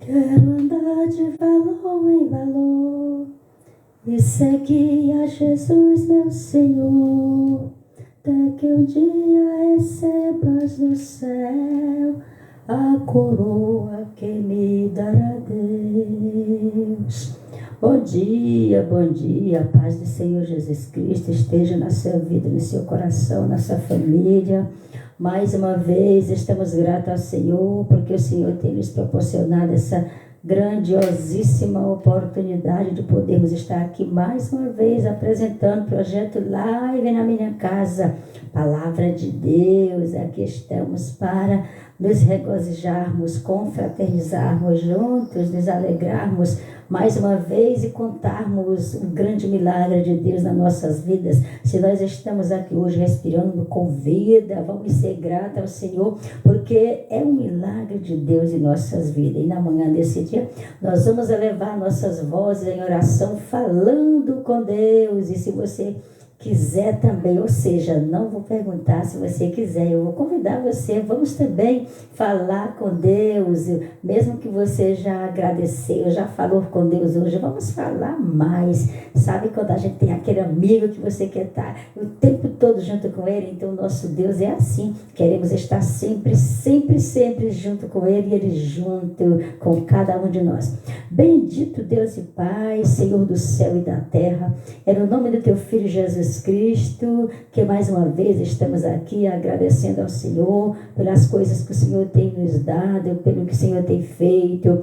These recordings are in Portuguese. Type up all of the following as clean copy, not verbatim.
Quero andar de valor em valor e seguir a Jesus, meu Senhor, até que um dia recebas no céu a coroa que me dará Deus. Bom dia, a paz do Senhor Jesus Cristo esteja na sua vida, no seu coração, na sua família. Mais uma vez estamos gratos ao Senhor, porque o Senhor tem nos proporcionado essa grandiosíssima oportunidade de podermos estar aqui mais uma vez apresentando o projeto Live na Minha Casa. Palavra de Deus, aqui estamos para nos regozijarmos, confraternizarmos juntos, nos alegrarmos mais uma vez e contarmos o grande milagre de Deus nas nossas vidas. Se nós estamos aqui hoje respirando com vida, vamos ser gratos ao Senhor, porque é um milagre de Deus em nossas vidas. E na manhã desse dia, nós vamos elevar nossas vozes em oração, falando com Deus. E se você quiser também, ou seja, não vou perguntar se você quiser, eu vou convidar você, vamos também falar com Deus, mesmo que você já agradeceu, já falou com Deus hoje, vamos falar mais. Sabe quando a gente tem aquele amigo que você quer estar o tempo todo junto com ele? Então nosso Deus é assim, queremos estar sempre junto com ele e ele junto com cada um de nós. Bendito Deus e Pai, Senhor do céu e da terra, é no nome do teu Filho Jesus Cristo, que mais uma vez estamos aqui agradecendo ao Senhor pelas coisas que o Senhor tem nos dado, pelo que o Senhor tem feito,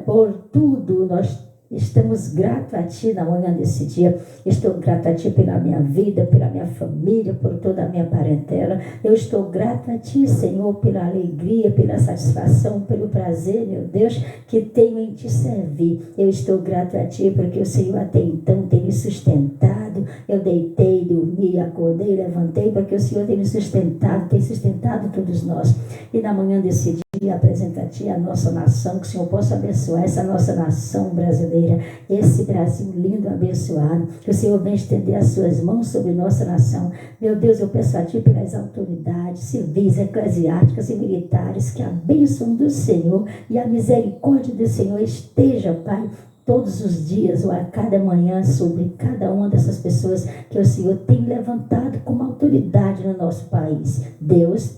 por tudo. Nós estamos gratos a Ti na manhã desse dia. Estou grato a Ti pela minha vida, pela minha família, por toda a minha parentela. Eu estou grato a Ti, Senhor, pela alegria, pela satisfação, pelo prazer, meu Deus, que tenho em Te servir. Eu estou grato a Ti porque o Senhor até então tem me sustentado. Eu deitei, dormi, acordei, levantei, porque o Senhor tem me sustentado, tem sustentado todos nós. E na manhã desse dia, apresenta a Ti a nossa nação, que o Senhor possa abençoar essa nossa nação brasileira, esse Brasil lindo, abençoado, que o Senhor venha estender as suas mãos sobre nossa nação. Meu Deus, eu peço a Ti pelas autoridades civis, eclesiásticas e militares, que a bênção do Senhor e a misericórdia do Senhor esteja, Pai, todos os dias ou a cada manhã sobre cada uma dessas pessoas que o Senhor tem levantado como autoridade no nosso país. Deus,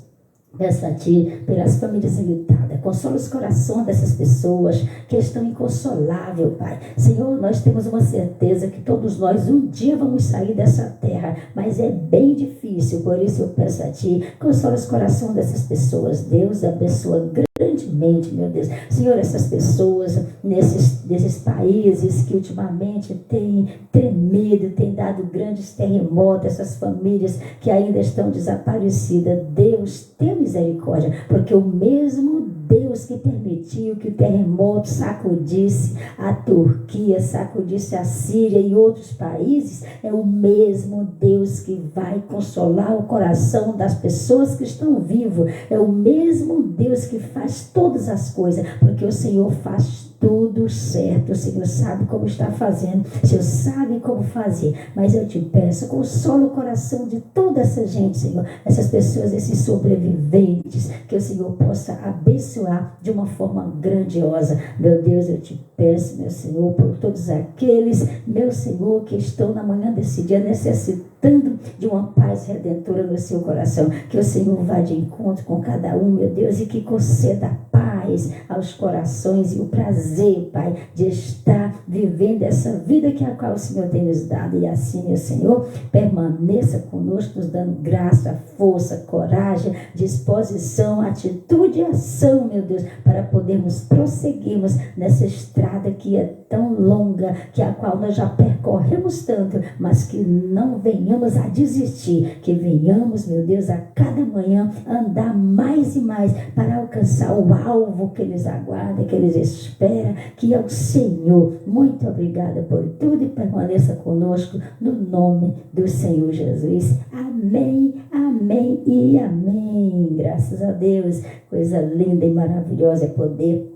peço a Ti pelas famílias enlutadas, consola os corações dessas pessoas que estão inconsoláveis, Pai. Senhor, nós temos uma certeza que todos nós um dia vamos sair dessa terra, mas é bem difícil, por isso eu peço a Ti, consola os corações dessas pessoas. Deus abençoa grandemente, meu Deus. Senhor, essas pessoas nesses países que ultimamente têm tremido, têm dado grandes terremotos, essas famílias que ainda estão desaparecidas, Deus, tenha misericórdia, porque o mesmo Deus que permitiu que o terremoto sacudisse a Turquia, sacudisse a Síria e outros países, é o mesmo Deus que vai consolar o coração das pessoas que estão vivas, é o mesmo Deus que faz todas as coisas, porque o Senhor faz tudo certo. O Senhor sabe como está fazendo, o Senhor sabe como fazer, mas eu te peço, consola o coração de toda essa gente, Senhor, essas pessoas, esses sobreviventes, que o Senhor possa abençoar de uma forma grandiosa. Meu Deus, eu te peço, meu Senhor, por todos aqueles, meu Senhor, que estão na manhã desse dia necessitando de uma paz redentora no seu coração, que o Senhor vá de encontro com cada um, meu Deus, e que conceda paz aos corações e o prazer, Pai, de estar vivendo essa vida que a qual o Senhor tem nos dado. E assim, meu Senhor, permaneça conosco, nos dando graça, força, coragem, disposição, atitude e ação, meu Deus, para podermos prosseguirmos nessa estrada que é tão longa, que a qual nós já percorremos tanto, mas que não venhamos a desistir, que venhamos, meu Deus, a cada manhã andar mais e mais para alcançar o alvo que eles aguardam, que eles esperam, que é o Senhor. Muito obrigada por tudo e permaneça conosco no nome do Senhor Jesus. Amém, amém e amém. Graças a Deus. Coisa linda e maravilhosa é poder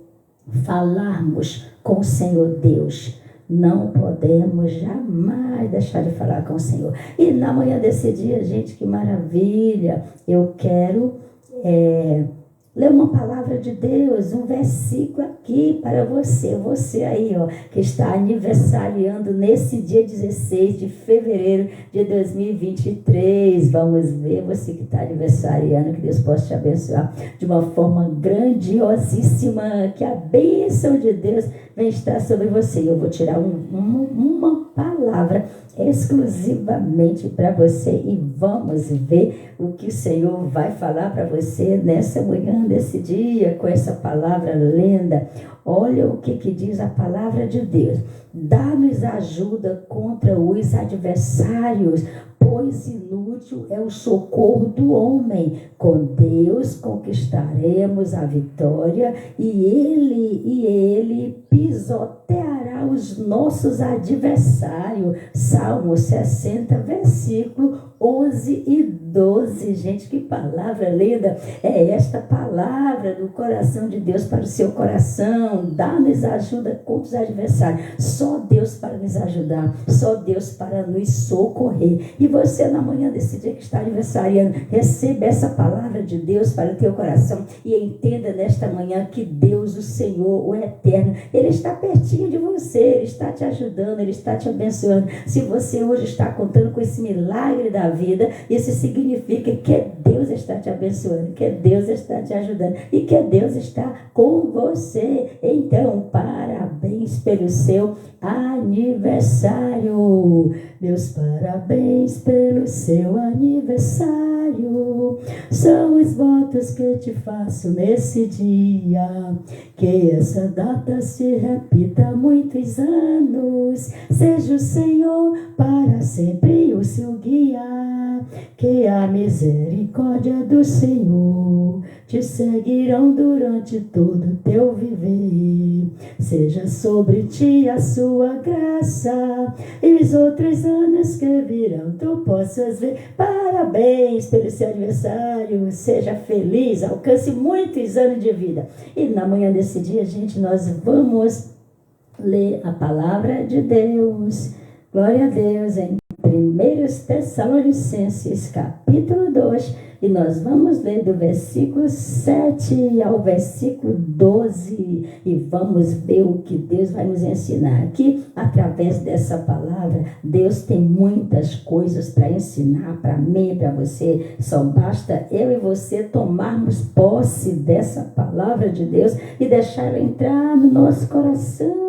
falarmos com o Senhor Deus. Não podemos jamais deixar de falar com o Senhor. E na manhã desse dia, gente, que maravilha. Eu quero ler uma palavra de Deus, um versículo aqui para você aí, ó, que está aniversariando nesse dia 16 de fevereiro de 2023. Vamos ver, você que está aniversariando, que Deus possa te abençoar de uma forma grandiosíssima, que a bênção de Deus vem estar sobre você. Eu vou tirar uma palavra exclusivamente para você e vamos ver o que o Senhor vai falar para você nessa manhã, nesse dia, com essa palavra linda. Olha o que diz a palavra de Deus: dá-nos ajuda contra os adversários, pois inútil é o socorro do homem. Com Deus conquistaremos a vitória e ele pisoteará os nossos adversários. Salmo 60, versículo 11 e 12. Gente, que palavra linda é esta palavra do coração de Deus para o seu coração. Dá-nos ajuda contra os adversários. Só Deus para nos ajudar, só Deus para nos socorrer. E você, na manhã desse dia que está aniversariando, receba essa palavra de Deus para o teu coração e entenda nesta manhã que Deus, o Senhor, o Eterno, Ele está pertinho de você, Ele está te ajudando, Ele está te abençoando. Se você hoje está contando com esse milagre da vida, isso significa que Deus está te abençoando, que Deus está te ajudando e que Deus está com você. Então, parabéns pelo seu aniversário. Meus parabéns pelo seu aniversário. São os votos que te faço nesse dia, que essa data se repita há muitos anos. Seja o Senhor para sempre o seu guia, que a misericórdia do Senhor te seguirão durante todo o teu viver. Seja sobre ti a sua graça e os outros anos que virão tu possas ver. Parabéns pelo seu aniversário, seja feliz, alcance muitos anos de vida. E na manhã desse dia, gente, nós vamos ler a palavra de Deus. Glória a Deus, em 1 Tessalonicenses, capítulo 2, e nós vamos ler do versículo 7 ao versículo 12, e vamos ver o que Deus vai nos ensinar aqui, através dessa palavra. Deus tem muitas coisas para ensinar para mim e para você, só basta eu e você tomarmos posse dessa palavra de Deus e deixar ela entrar no nosso coração.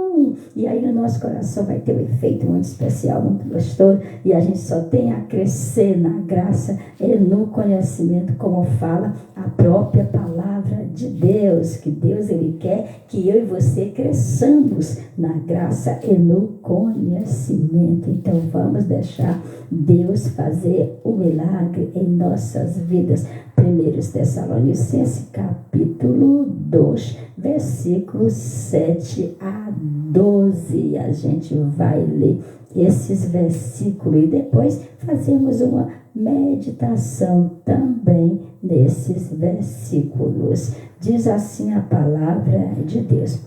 E aí no nosso coração vai ter um efeito muito especial, muito gostoso, e a gente só tem a crescer na graça e no conhecimento, como fala a própria palavra de Deus, que Deus, Ele quer que eu e você cresçamos na graça e no conhecimento. Então vamos deixar Deus fazer o milagre em nossas vidas. 1 Tessalonicenses, capítulo 2, versículos 7 a 12. A gente vai ler esses versículos e depois fazemos uma meditação também nesses versículos. Diz assim a palavra de Deus: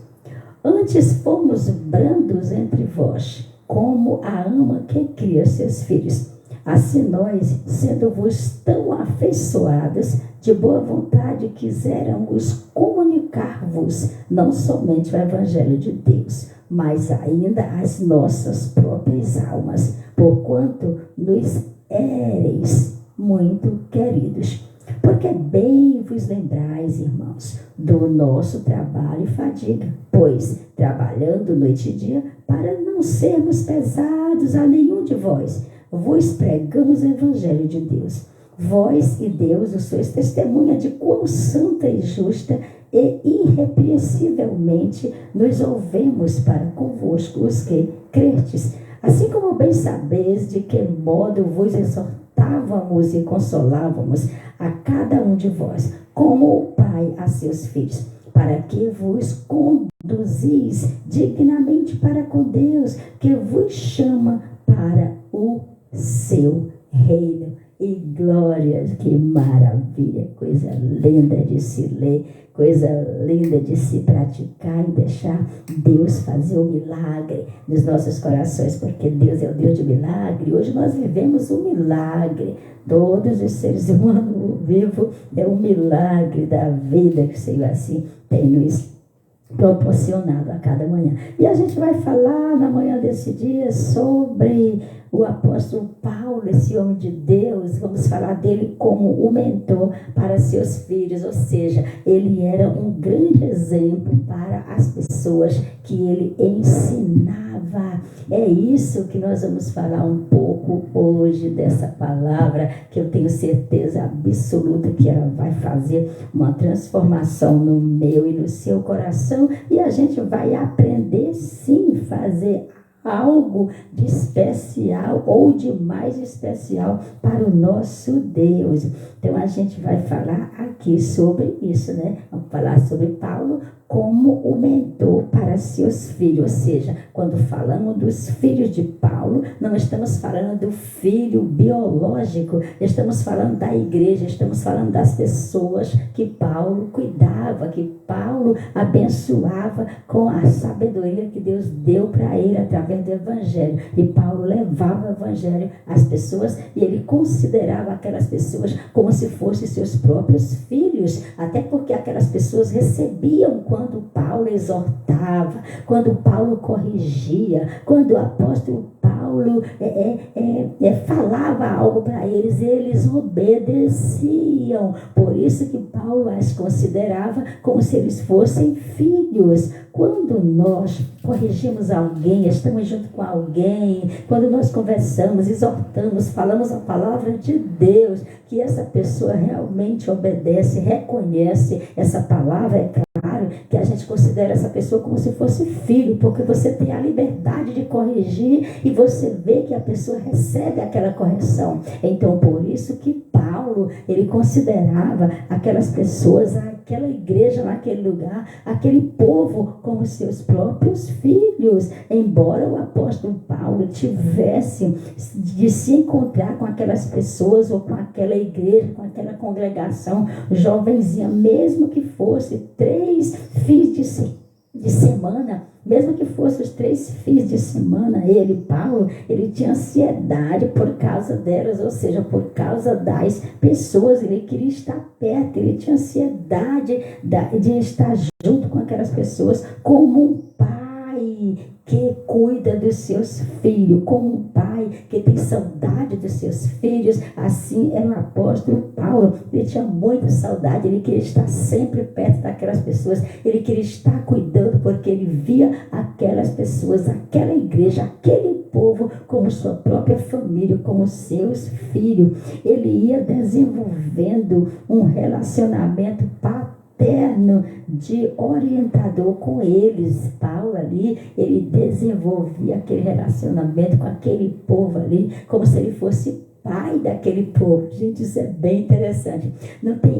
antes fomos brandos entre vós, como a ama que cria seus filhos. Assim nós, sendo-vos tão afeiçoados, de boa vontade quiséramos comunicar-vos não somente o Evangelho de Deus, mas ainda as nossas próprias almas, porquanto nos éreis muito queridos. Porque bem vos lembrais, irmãos, do nosso trabalho e fadiga, pois, trabalhando noite e dia, para não sermos pesados a nenhum de vós, vos pregamos o Evangelho de Deus. Vós e Deus, os sois testemunha de quão santa e justa e irrepreensivelmente nos ouvemos para convosco os que crerdes. Assim como bem sabeis de que modo vos exortávamos e consolávamos a cada um de vós, como o Pai a seus filhos, para que vos conduzis dignamente para com Deus, que vos chama para o seu reino. E glória, que maravilha, coisa linda de se ler, coisa linda de se praticar e deixar Deus fazer o milagre nos nossos corações, porque Deus é o Deus de milagre. Hoje nós vivemos um milagre. Todos os seres humanos vivos é um milagre da vida que o Senhor assim tem nos proporcionado a cada manhã. E a gente vai falar na manhã desse dia sobre o apóstolo Paulo, esse homem de Deus. Vamos falar dele como o mentor para seus filhos, ou seja, ele era um grande exemplo para as pessoas que ele ensinava. É isso que nós vamos falar um pouco hoje dessa palavra, que eu tenho certeza absoluta que ela vai fazer uma transformação no meu e no seu coração, e a gente vai aprender sim fazer algo de especial ou de mais especial para o nosso Deus. Então a gente vai falar aqui sobre isso, né? Vamos falar sobre Paulo como o mentor para seus filhos. Ou seja, quando falamos dos filhos de Paulo, não estamos falando do filho biológico, estamos falando da igreja, estamos falando das pessoas que Paulo cuidava, que Paulo abençoava com a sabedoria que Deus deu para ele através do evangelho. E Paulo levava o evangelho às pessoas e ele considerava aquelas pessoas como se fossem seus próprios filhos, até porque aquelas pessoas recebiam quando Paulo exortava, quando Paulo corrigia, quando o apóstolo Paulo falava algo para eles, eles obedeciam. Por isso que Paulo as considerava como se eles fossem filhos. Quando nós corrigimos alguém, estamos junto com alguém, quando nós conversamos, exortamos, falamos a palavra de Deus, que essa pessoa realmente obedece, reconhece essa palavra, é claro que a gente considera essa pessoa como se fosse filho, porque você tem a liberdade de corrigir e você vê que a pessoa recebe aquela correção. Então, por isso que Paulo, ele considerava aquelas pessoas, aquela igreja naquele lugar, aquele povo como seus próprios filhos. Embora o apóstolo Paulo tivesse de se encontrar com aquelas pessoas ou com aquela igreja, com aquela congregação jovenzinha, mesmo que fosse 3 fins de semana, mesmo que fosse os 3 fins de semana, Paulo, ele tinha ansiedade por causa delas, ou seja, por causa das pessoas. Ele queria estar perto, ele tinha ansiedade de estar junto com aquelas pessoas, como um pai que cuida dos seus filhos, como um pai que tem saudade dos seus filhos. Assim era o apóstolo Paulo. Ele tinha muita saudade, ele queria estar sempre perto daquelas pessoas, ele queria estar cuidando, porque ele via aquelas pessoas, aquela igreja, aquele povo como sua própria família, como seus filhos. Ele ia desenvolvendo um relacionamento paterno de orientador com eles. Paulo ali, ele desenvolvia aquele relacionamento com aquele povo ali, como se ele fosse pai daquele povo. Gente, isso é bem interessante.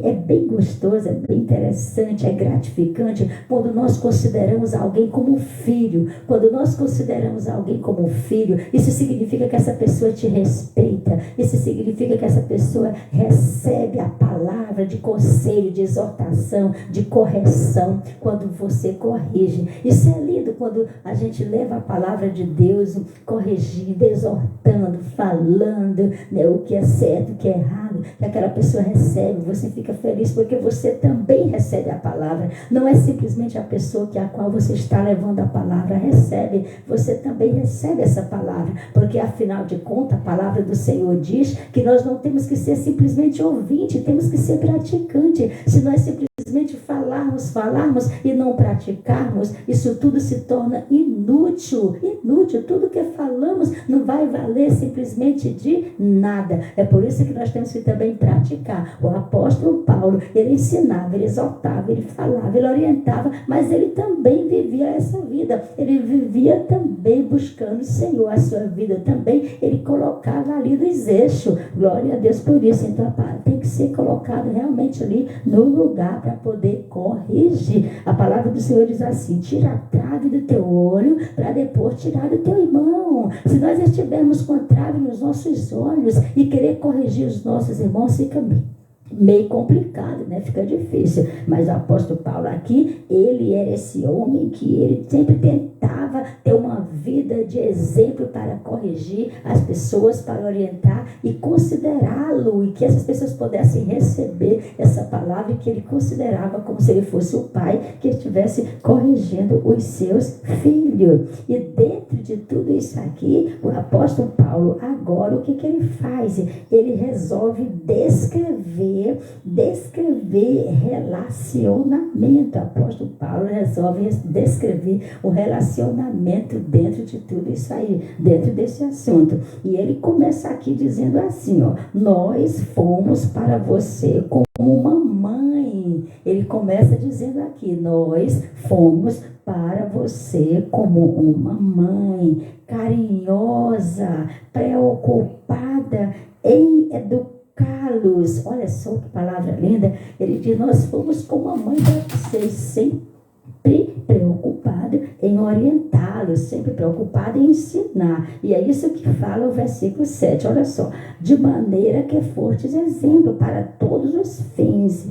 É bem gostoso, é bem interessante, é gratificante quando nós consideramos alguém como filho. Quando nós consideramos alguém como filho, isso significa que essa pessoa te respeita, isso significa que essa pessoa recebe a palavra de conselho, de exortação, de correção, quando você corrige. Isso é lindo quando a gente leva a palavra de Deus corrigindo, exortando, falando, né, o que é certo, o que é errado, que aquela pessoa recebe. Você fica feliz porque você também recebe a palavra. Não é simplesmente a pessoa a qual você está levando a palavra recebe, você também recebe essa palavra, porque afinal de contas a palavra do Senhor diz que nós não temos que ser simplesmente ouvinte, temos que ser praticante. Se nós simplesmente falarmos e não praticarmos, isso tudo se torna inútil. Tudo que falamos não vai valer simplesmente de nada. É por isso que nós temos que também praticar. O apóstolo Paulo, ele ensinava, ele exortava, ele falava, ele orientava, mas ele também vivia essa vida. Ele vivia também buscando o Senhor. A sua vida também ele colocava ali nos eixos. Glória a Deus por isso. Então tem que ser colocado realmente ali no lugar para poder corrigir. A palavra do Senhor diz assim: tira a trave do teu olho para depois tirar do teu irmão. Se nós estivermos com a trave nos nossos olhos e querer corrigir os nossos irmãos, fica meio complicado, né? Fica difícil. Mas o apóstolo Paulo aqui, ele era esse homem que ele sempre tentava ter uma vida de exemplo para corrigir as pessoas, para orientar e considerá-lo, e que essas pessoas pudessem receber essa palavra que ele considerava como se ele fosse o pai que estivesse corrigindo os seus filhos. E dentro de tudo isso aqui, o apóstolo Paulo agora, o que ele faz? Ele resolve descrever relacionamento. O apóstolo Paulo resolve descrever o relacionamento dentro de tudo isso aí, dentro desse assunto. E ele começa aqui dizendo assim, ó: nós fomos para você como uma mãe. Ele começa dizendo aqui: nós fomos para você como uma mãe, carinhosa, preocupada em educá-los. Olha só que palavra linda. Ele diz: nós fomos como a mãe para vocês, sempre preocupado em orientá-los, sempre preocupado em ensinar. E é isso que fala o versículo 7. Olha só: de maneira que fortes exemplo para todos os fins.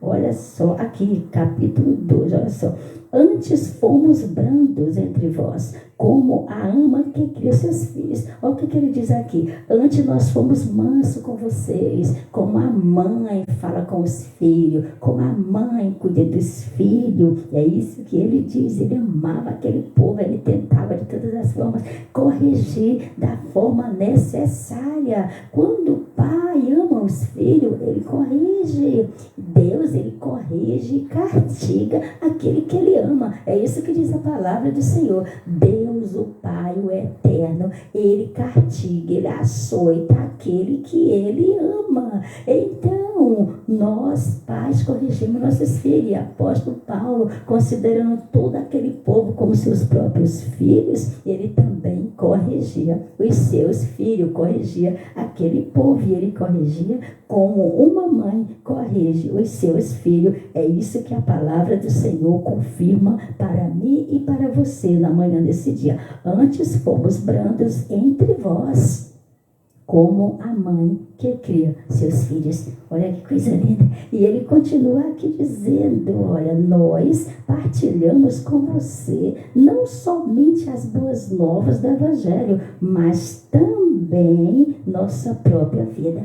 Olha só, aqui, capítulo 2, olha só: antes fomos brandos entre vós, como a ama que cria seus filhos. Olha o que ele diz aqui: antes nós fomos mansos com vocês, como a mãe fala com os filhos, como a mãe cuida dos filhos. E é isso que ele diz. Ele amava aquele povo, ele tentava de todas as formas corrigir da forma necessária. Quando o pai ama os filhos, ele corrige. Deus, ele corrige e castiga aquele que ele ama. É isso que diz a palavra do Senhor. Deus, o Pai, o Eterno, ele castiga, ele açoita aquele que ele ama. Então, nós, pais, corrigimos nossos filhos. E apóstolo Paulo, considerando todo aquele povo como seus próprios filhos, ele também corrigia os seus filhos, corrigia aquele povo, e ele corrigia como uma mãe corrige os seus filhos. É isso que a palavra do Senhor confirma para mim e para você na manhã desse dia. Antes fomos brandos entre vós, como a mãe que cria seus filhos. Olha que coisa linda. E ele continua aqui dizendo: olha, nós partilhamos com você não somente as boas novas do Evangelho, mas também nossa própria vida.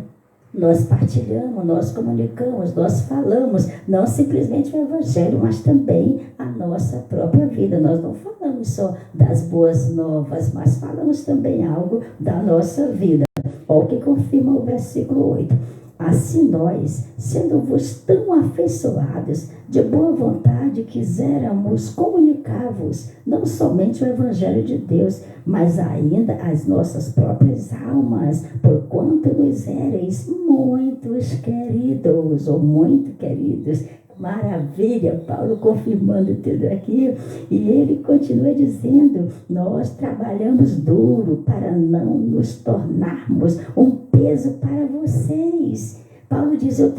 Nós partilhamos, nós comunicamos, nós falamos, não simplesmente o Evangelho, mas também a nossa própria vida. Nós não falamos só das boas novas, mas falamos também algo da nossa vida. Olha o que confirma o versículo 8. Assim nós, sendo-vos tão afeiçoados, de boa vontade quiséramos comunicar-vos não somente o Evangelho de Deus, mas ainda as nossas próprias almas, porquanto nos éreis muitos queridos, ou muito queridos. Maravilha, Paulo confirmando tudo aqui. E ele continua dizendo: nós trabalhamos duro para não nos tornarmos um peso para vocês. Paulo diz: eu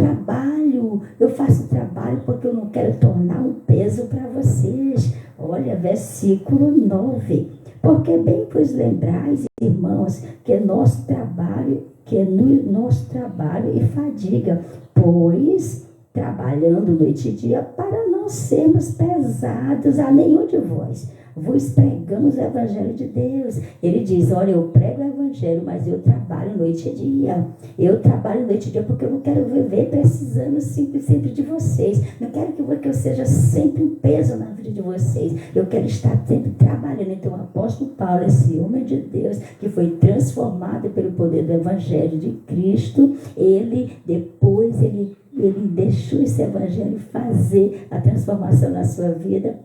faço trabalho porque eu não quero tornar um peso para vocês. Olha, versículo 9. Porque bem vos lembrais, irmãos, que nosso trabalho e fadiga, pois trabalhando noite e dia para não sermos pesados a nenhum de vós, vos pregamos o Evangelho de Deus. Ele diz: olha, eu prego o Evangelho, mas eu trabalho noite e dia. Eu trabalho noite e dia porque eu não quero viver precisando sempre de vocês. Não quero que eu seja sempre um peso na vida de vocês. Eu quero estar sempre trabalhando. Então o apóstolo Paulo, esse homem de Deus, que foi transformado pelo poder do Evangelho de Cristo, ele deixou esse Evangelho fazer a transformação na sua vida.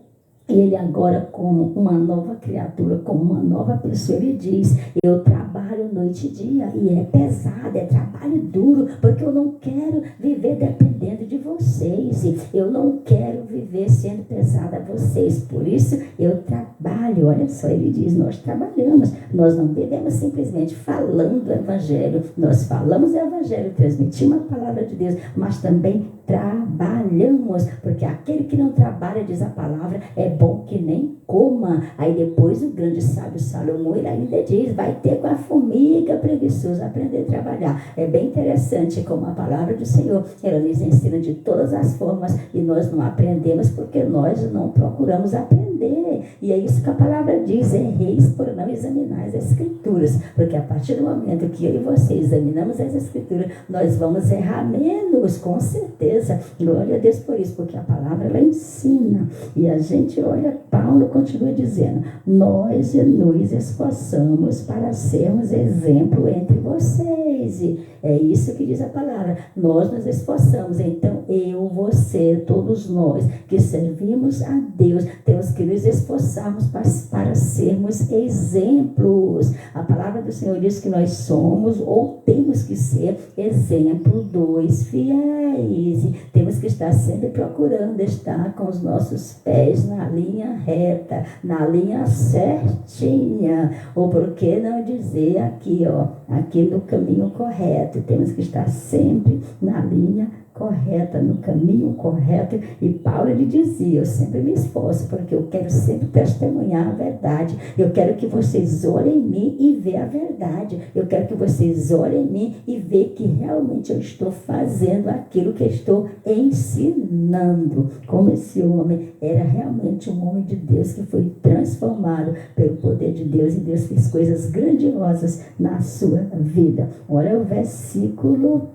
Ele agora, como uma nova criatura, como uma nova pessoa, ele diz: eu trabalho noite e dia, e é pesado, é trabalho duro, porque eu não quero viver dependendo de vocês, eu não quero viver sendo pesado a vocês, por isso eu trabalho. Olha só, ele diz: nós trabalhamos, nós não vivemos simplesmente falando o evangelho, nós falamos o evangelho, transmitimos a palavra de Deus, mas também trabalhamos, porque aquele que não trabalha, diz a palavra, é bom que nem coma. Aí depois o grande sábio Salomão, ele ainda diz: vai ter com a formiga preguiçosa aprender a trabalhar. É bem interessante como a palavra do Senhor, ela nos ensina de todas as formas, e nós não aprendemos porque nós não procuramos aprender. E é isso que a palavra diz: erreis por não examinar as escrituras, porque a partir do momento que eu e você examinamos as escrituras, nós vamos errar menos, com certeza. Glória a Deus por isso, porque a palavra ela ensina. E a gente olha, Paulo continua dizendo: nós nos esforçamos para sermos exemplo entre vocês. E é isso que diz a palavra, nós nos esforçamos. Então eu, você, todos nós que servimos a Deus, temos que nos esforçarmos para sermos exemplos. A palavra do Senhor diz que nós somos ou temos que ser exemplo dos fiéis. Temos que estar sempre procurando estar com os nossos pés na linha reta, na linha certinha, ou por que não dizer aqui, aqui no caminho correto. Temos que estar sempre na linha correta, no caminho correto. E Paulo, ele dizia: eu sempre me esforço, porque eu quero sempre testemunhar a verdade. Eu quero que vocês olhem em mim e vejam a verdade. Eu quero que vocês olhem em mim e vejam que realmente eu estou fazendo aquilo que eu estou ensinando. Como esse homem era realmente um homem de Deus que foi transformado pelo poder de Deus, e Deus fez coisas grandiosas na sua vida. Olha o versículo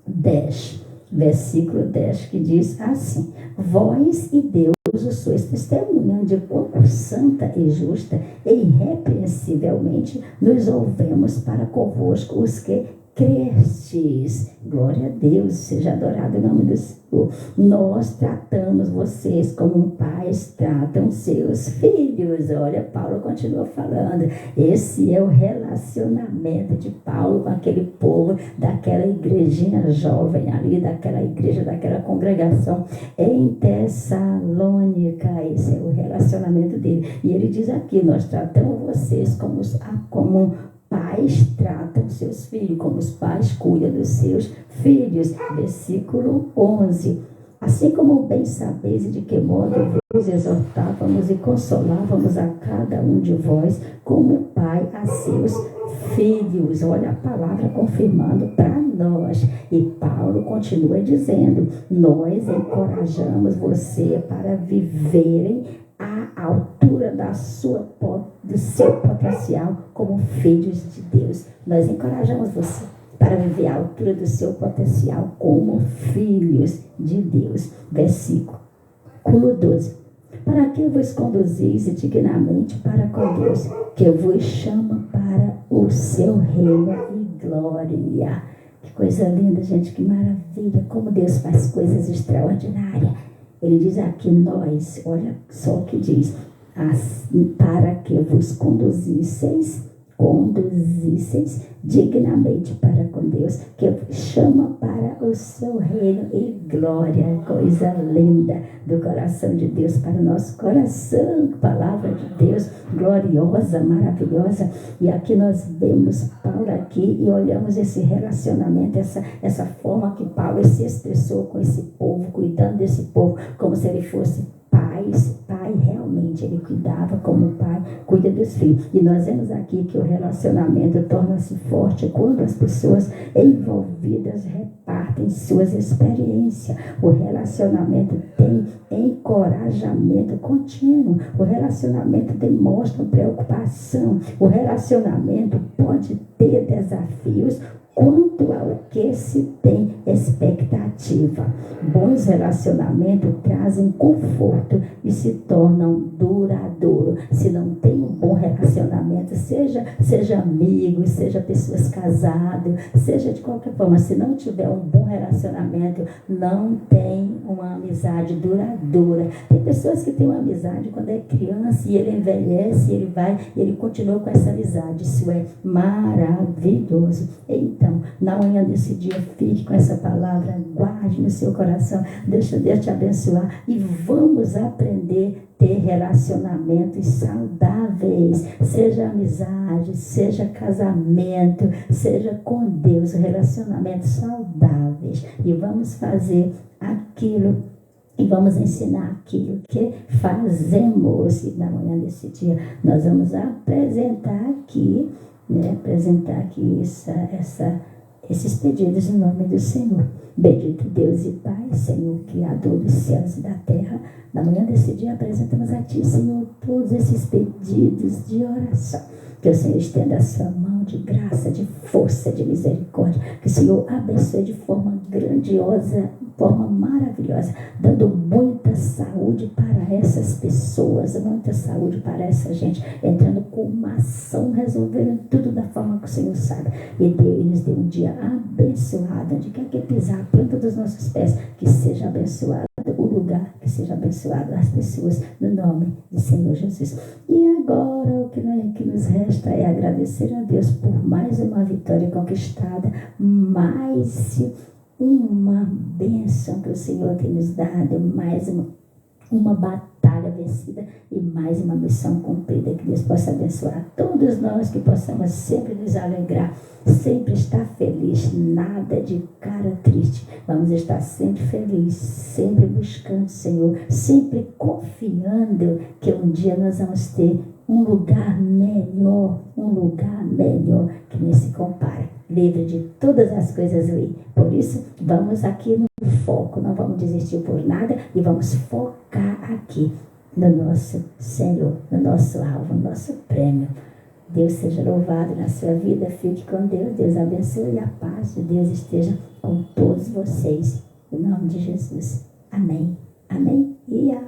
10. Versículo 10, que diz assim: vós e Deus os sois testemunhas de quão santa e justa e irrepreensivelmente nos ouvemos para convosco os que crestes. Glória a Deus, seja adorado o nome do Senhor. Nós tratamos vocês como pais tratam seus filhos. Olha, Paulo continua falando. Esse é o relacionamento de Paulo com aquele povo daquela igrejinha jovem ali, daquela igreja, daquela congregação em Tessalônica. Esse é o relacionamento dele. E ele diz aqui: nós tratamos vocês como pais tratam seus filhos, como os pais cuidam dos seus filhos. Versículo 11. Assim como bem sabeis de que modo vos exortávamos e consolávamos a cada um de vós, como pai a seus filhos. Olha a palavra confirmando para nós. E Paulo continua dizendo: nós encorajamos você para viverem à altura do seu potencial como filhos de Deus. Nós encorajamos você para viver à altura do seu potencial como filhos de Deus. Versículo 12. Para que vos conduzis dignamente para com Deus, que vos chama para o seu reino e glória. Que coisa linda, gente, que maravilha, como Deus faz coisas extraordinárias. Ele diz aqui: nós, olha só o que diz: para que vos conduzisseis dignamente para com Deus, que chama para o seu reino e glória. Coisa linda do coração de Deus para o nosso coração. Palavra de Deus gloriosa, maravilhosa. E aqui nós vemos Paulo aqui e olhamos esse relacionamento, essa forma que Paulo se expressou com esse povo, cuidando desse povo como se ele fosse pai, realmente ele cuidava como pai cuida dos filhos. E nós vemos aqui que o relacionamento torna-se forte quando as pessoas envolvidas repartem suas experiências. O relacionamento tem encorajamento contínuo. O relacionamento demonstra preocupação. O relacionamento pode ter desafios quanto ao que se tem expectativa. Bons relacionamentos trazem conforto e se tornam duradouros. Se não tem um bom relacionamento, seja amigo, seja pessoas casadas, seja de qualquer forma, se não tiver um bom relacionamento, não tem uma amizade duradoura. Tem pessoas que têm uma amizade quando é criança e ele envelhece, ele continua com essa amizade. Isso é maravilhoso. Então, na manhã desse dia, fique com essa palavra, guarde no seu coração, deixa Deus te abençoar e vamos aprender a ter relacionamentos saudáveis, seja amizade, seja casamento, seja com Deus, relacionamentos saudáveis, e vamos fazer aquilo e vamos ensinar aquilo que fazemos. E na manhã desse dia nós vamos apresentar aqui, esses pedidos em nome do Senhor. Bendito Deus e Pai, Senhor, Criador dos céus e da terra, na manhã desse dia apresentamos a Ti, Senhor, todos esses pedidos de oração. Que o Senhor estenda a sua mão de graça, de força, de misericórdia. Que o Senhor abençoe de forma grandiosa, de forma maravilhosa, dando muita saúde para essas pessoas, muita saúde para essa gente, entrando com uma ação, resolvendo tudo da forma que o Senhor sabe. E nos dê um dia abençoado, onde quer que pisar a planta dos nossos pés, que seja abençoado o lugar, que seja abençoado as pessoas, no nome do Senhor Jesus. E agora o que nos resta é agradecer a Deus por mais uma vitória conquistada, mais uma bênção que o Senhor tem nos dado, mais uma batalha vencida e mais uma missão cumprida. Que Deus possa abençoar todos nós, que possamos sempre nos alegrar, sempre estar feliz, nada de cara triste. Vamos estar sempre felizes, sempre buscando o Senhor, sempre confiando que um dia nós vamos ter um lugar melhor que nem se compara, livre de todas as coisas ruins. Por isso, vamos aqui no foco, não vamos desistir por nada e vamos focar aqui no nosso Senhor, no nosso alvo, no nosso prêmio. Deus seja louvado na sua vida, fique com Deus, Deus abençoe e a paz de Deus esteja com todos vocês, em nome de Jesus. Amém, amém e amém.